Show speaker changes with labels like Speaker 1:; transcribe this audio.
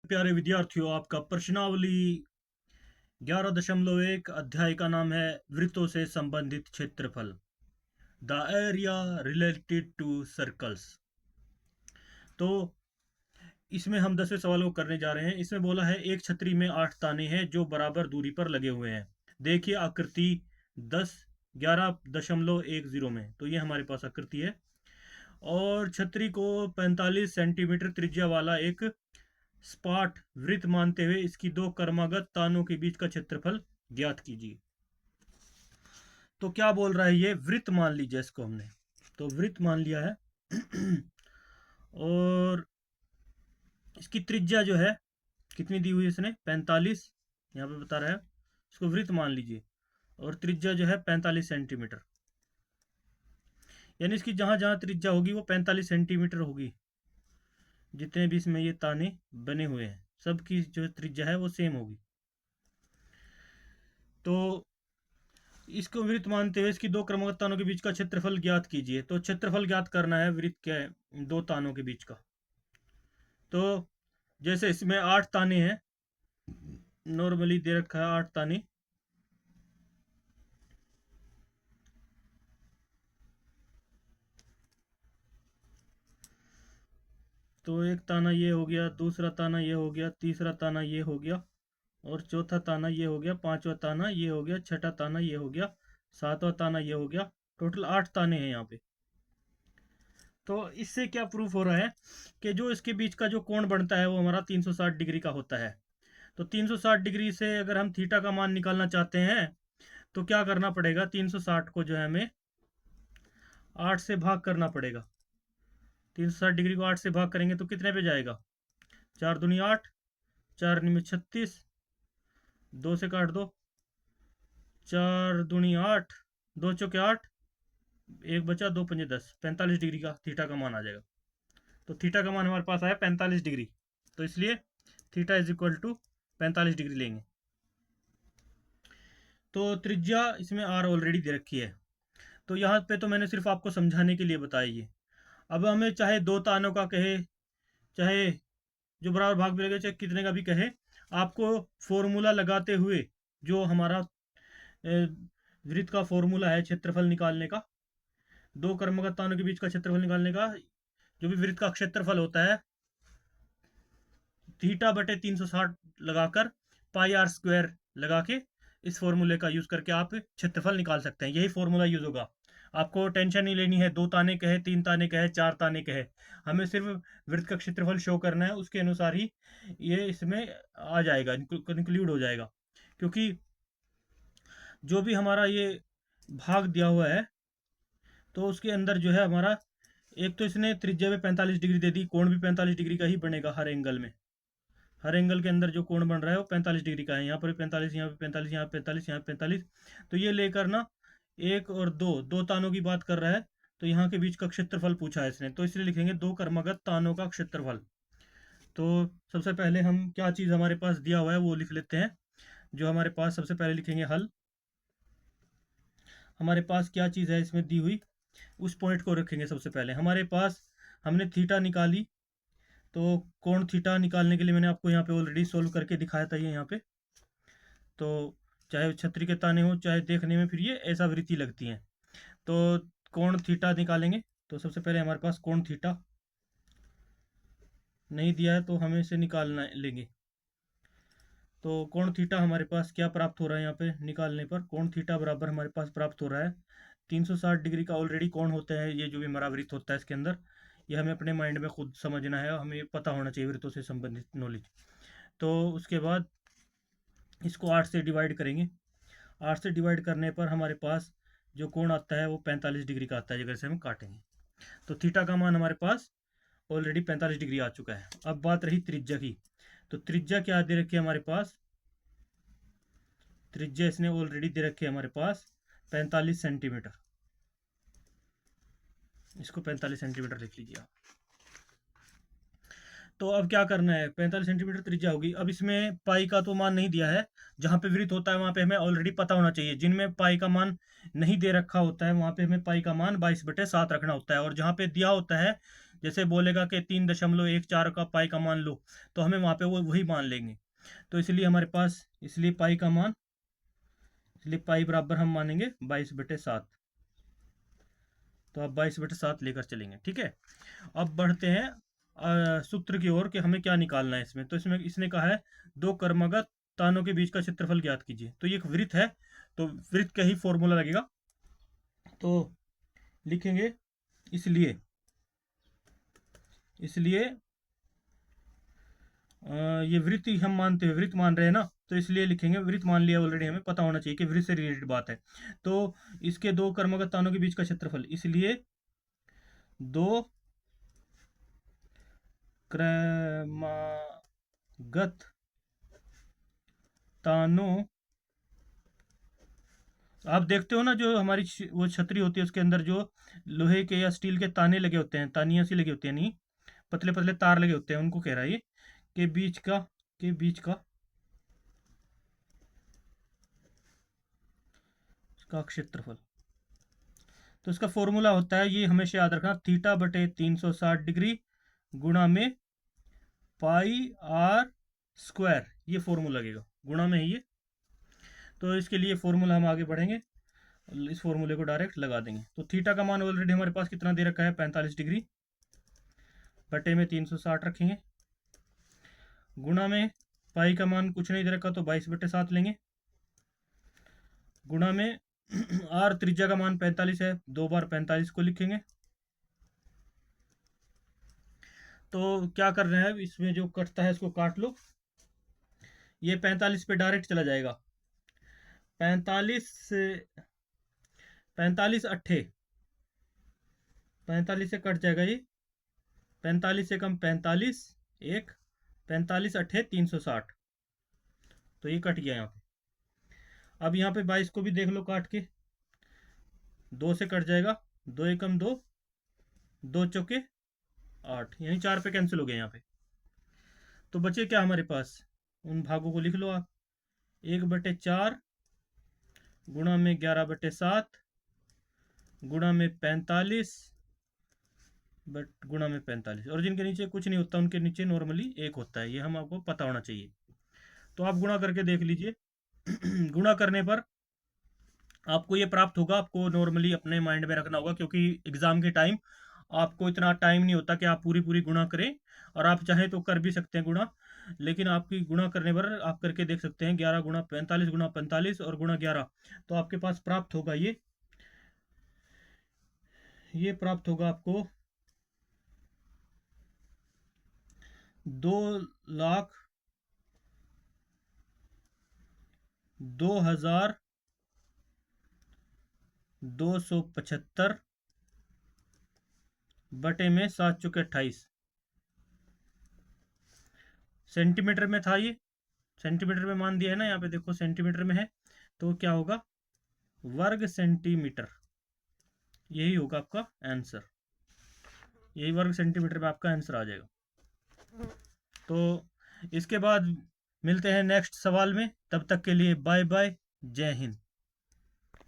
Speaker 1: प्यारे विद्यार्थियों, आपका प्रश्नावली 11.1 अध्याय का नाम है वृत्तों से संबंधित क्षेत्रफल। The area related to circles. तो इसमें हम 10वें सवाल को करने जा रहे हैं। इसमें बोला है एक छतरी में 8 ताने हैं जो बराबर दूरी पर लगे हुए हैं। देखिए आकृति 10 11.10 में। तो ये हमारे पास आकृति है और छतरी को 45 सेंटीमीटर त्रिज्या वाला एक स्पाट वृत्त मानते हुए इसकी दो क्रमागत तानों के बीच का क्षेत्रफल ज्ञात कीजिए। तो क्या बोल रहा है, ये वृत्त मान लीजिए इसको हमने। तो वृत्त मान लिया है और इसकी त्रिज्या जो है कितनी दी हुई है इसने, 45 यहाँ पे बता रहा है। इसको वृत्त मान लीजिए और त्रिज्या जो है 45 सेंटीमीटर, यानी इसकी जहां जहां त्रिज्या होगी वो 45 सेंटीमीटर होगी। जितने भी इसमें ये ताने बने हुए हैं सबकी जो त्रिज्या है वो सेम होगी। तो इसको वृत्त मानते हुए इसकी दो क्रमागत तानों के बीच का क्षेत्रफल ज्ञात कीजिए। तो क्षेत्रफल ज्ञात करना है वृत्त के दो तानों के बीच का। तो जैसे इसमें 8 ताने हैं, नॉर्मली दे रखा है 8 ताने। तो एक ताना ये हो गया, दूसरा ताना ये हो गया, तीसरा ताना ये हो गया और चौथा ताना ये हो गया, पांचवा ताना ये हो गया, छठा ताना ये हो गया, सातवां ताना ये हो गया। टोटल 8 ताने हैं यहाँ पे। तो इससे क्या प्रूफ हो रहा है कि जो इसके बीच का जो कोण बनता है वो हमारा 360 डिग्री का होता है। तो 360 डिग्री से अगर हम थीटा का मान निकालना चाहते हैं तो क्या करना पड़ेगा, 360 को जो है हमें 8 से भाग करना पड़ेगा। 360 डिग्री को 8 से भाग करेंगे तो कितने पे जाएगा, 4 दूनी 8, 4 में 36, 2 से काट दो, 4 दूनी 8, 2 चौके 8, एक बचा, 2 पंजे 10, 45 डिग्री का थीटा का मान आ जाएगा। तो थीटा का मान हमारे पास आया 45 डिग्री। तो इसलिए theta is equal to 45 degree लेंगे। तो त्रिज्या इसमें आर ऑलरेडी दे रखी है। तो यहाँ पे तो मैंने सिर्फ आपको समझाने के लिए बताया ये। अब हमें चाहे दो तानों का कहे, चाहे जो बराबर भाग मिलेगा, चाहे कितने का भी कहे, आपको फॉर्मूला लगाते हुए जो हमारा वृत्त का फॉर्मूला है क्षेत्रफल निकालने का, दो क्रमागत तानों के बीच का क्षेत्रफल निकालने का, जो भी वृत्त का क्षेत्रफल होता है थीटा बटे 360 लगाकर पाई आर स्क्वायर लगा के इस फॉर्मूले का यूज करके आप क्षेत्रफल निकाल सकते हैं। यही फॉर्मूला यूज होगा। आपको टेंशन नहीं लेनी है 2 ताने कहे, 3 ताने कहे, 4 ताने कहे, हमें सिर्फ वृत्त का क्षेत्रफल शो करना है। उसके अनुसार ही ये इसमें आ जाएगा, इंक्लूड हो जाएगा। क्योंकि जो भी हमारा ये भाग दिया हुआ है तो उसके अंदर जो है हमारा, एक तो इसने त्रिज्या में 45 डिग्री दे दी, कोण भी 45 डिग्री का ही बनेगा हर एंगल में। हर एंगल के अंदर जो कोण बन रहा है वो 45 डिग्री का है। यहाँ पर 45, यहाँ पे 45, यहाँ पे 45, यहाँ पे 45। तो ये लेकर ना एक और दो तानों की बात कर रहा है। तो यहाँ के बीच का क्षेत्रफल पूछा है इसने, तो इसलिए लिखेंगे दो क्रमागत तानों का क्षेत्रफल। तो सबसे पहले हम क्या चीज़ हमारे पास दिया हुआ है वो लिख लेते हैं। जो हमारे पास सबसे पहले लिखेंगे हल। हमारे पास क्या चीज़ है इसमें दी हुई, उस पॉइंट को रखेंगे सबसे पहले। हमारे पास हमने थीटा निकाली, तो कोण थीटा निकालने के लिए मैंने आपको यहाँ पे ऑलरेडी सोल्व करके दिखाया था ये यहाँ पे। तो चाहे छतरी के ताने हो, चाहे देखने में फिर ये ऐसा वृत्ति लगती हैं। तो कोण थीटा निकालेंगे। तो सबसे पहले हमारे पास कोण थीटा नहीं दिया है तो हमें इसे निकालना लेंगे। तो कोण थीटा हमारे पास क्या प्राप्त हो रहा है, यहाँ पे निकालने पर कोण थीटा बराबर हमारे पास प्राप्त हो रहा है 360 डिग्री का ऑलरेडी कोण होता है। ये जो भी हमारा वृत्त होता है इसके अंदर, ये हमें अपने माइंड में खुद समझना है, हमें पता होना चाहिए वृत्तों से संबंधित नॉलेज। तो उसके बाद इसको 8 से डिवाइड करेंगे। 8 से डिवाइड करने पर हमारे पास जो कोण आता है वो 45 डिग्री का आता है, जगह से हम काटेंगे। तो थीटा का मान हमारे पास ऑलरेडी 45 डिग्री आ चुका है। अब बात रही त्रिज्या की। तो त्रिज्या क्या दे रखी है हमारे पास, त्रिज्या इसने ऑलरेडी दे रखी है हमारे पास 45 सेंटीमीटर। इसको 45 सेंटीमीटर लिख लीजिए आप। तो अब क्या करना है, 45 सेंटीमीटर त्रिज्या होगी। अब इसमें पाई का तो मान नहीं दिया है। जहां पे वृत्त होता है वहां पे हमें ऑलरेडी पता होना चाहिए। जिनमें पाई का मान नहीं दे रखा होता है वहां पे हमें पाई का मान 22/7 रखना होता है। और जहां पे दिया होता है, जैसे बोलेगा कि 3.14 का पाई का मान लो, तो हमें वहाँ पे वो वही मान लेंगे। तो इसलिए हमारे पास, इसलिए पाई का मान, इसलिए पाई बराबर हम मानेंगे 22/7। तो अब 22/7 लेकर चलेंगे, ठीक है। अब बढ़ते हैं सूत्र की ओर कि हमें क्या निकालना है इसमें। तो इसमें इसने कहा है दो क्रमागत तानों के बीच का क्षेत्रफल ज्ञात कीजिए। तो ये एक वृत्त है, तो वृत्त का ही फॉर्मूला लगेगा। तो लिखेंगे, इसलिए इसलिए ये वृत्त ही हम मानते हैं, वृत्त मान रहे हैं ना, तो इसलिए लिखेंगे वृत्त मान लिया ऑलरेडी, हमें पता होना चाहिए कि वृत्त से रिलेटेड बात है। तो इसके दो क्रमागत तानों के बीच का क्षेत्रफल, इसलिए दो क्रमागत तानों, आप देखते हो ना जो हमारी वो छतरी होती है उसके अंदर जो लोहे के या स्टील के ताने लगे होते हैं, तानियां सी लगी होती है, नहीं पतले पतले तार लगे होते हैं, उनको कह रहा है ये के बीच का, के बीच का का क्षेत्रफल। तो इसका फॉर्मूला होता है, ये हमेशा याद रखना, θ/360 गुणा में पाई आर स्क्वायर, ये फॉर्मूला लगेगा, गुणा में है ये। तो इसके लिए फॉर्मूला हम आगे बढ़ेंगे, इस फॉर्मूले को डायरेक्ट लगा देंगे। तो थीटा का मान ऑलरेडी हमारे पास कितना दे रखा है, 45 डिग्री, बटे में 360 रखेंगे, गुणा में पाई का मान कुछ नहीं दे रखा तो 22/7 लेंगे, गुणा में आर त्रिज्या का मान 45 है, 2 बार 45 को लिखेंगे। तो क्या कर रहे हैं, इसमें जो कटता है इसको काट लो, ये 45 पे डायरेक्ट चला जाएगा, 45 से 45 अट्ठे 45 से कट जाएगा ये, 45 से कम 45, एक 45 अट्ठे 360, तो ये कट गया यहाँ पे। अब यहाँ पे 22 को भी देख लो काट के, 2 से कट जाएगा, 2 एकम 2, 2 चौके 8, यानी 4 पे कैंसिल हो गया यहाँ पे। तो बचे क्या हमारे पास, उन भागों को लिख लो आप, 1/4 गुणा में 11/7 गुणा में 45 गुणा में 45, और जिनके नीचे कुछ नहीं होता उनके नीचे नॉर्मली 1 होता है, ये हम आपको पता होना चाहिए। तो आप गुणा करके देख लीजिए। गुणा करने पर आपको ये प्राप्त होगा, आपको नॉर्मली अपने माइंड में रखना होगा, क्योंकि एग्जाम के टाइम आपको इतना टाइम नहीं होता कि आप पूरी पूरी गुणा करें, और आप चाहें तो कर भी सकते हैं गुणा, लेकिन आपकी गुणा करने पर आप करके देख सकते हैं, 11 गुणा 45 गुणा 45 और गुणा 11, तो आपके पास प्राप्त होगा ये प्राप्त होगा आपको 2,02,275 बटे में 7 चौके 28 सेंटीमीटर में था ये, सेंटीमीटर में मान दिया है ना, यहाँ पे देखो सेंटीमीटर में है, तो क्या होगा, वर्ग सेंटीमीटर, यही होगा आपका आंसर, यही वर्ग सेंटीमीटर में आपका आंसर आ जाएगा। तो इसके बाद मिलते हैं नेक्स्ट सवाल में, तब तक के लिए बाय बाय, जय हिंद।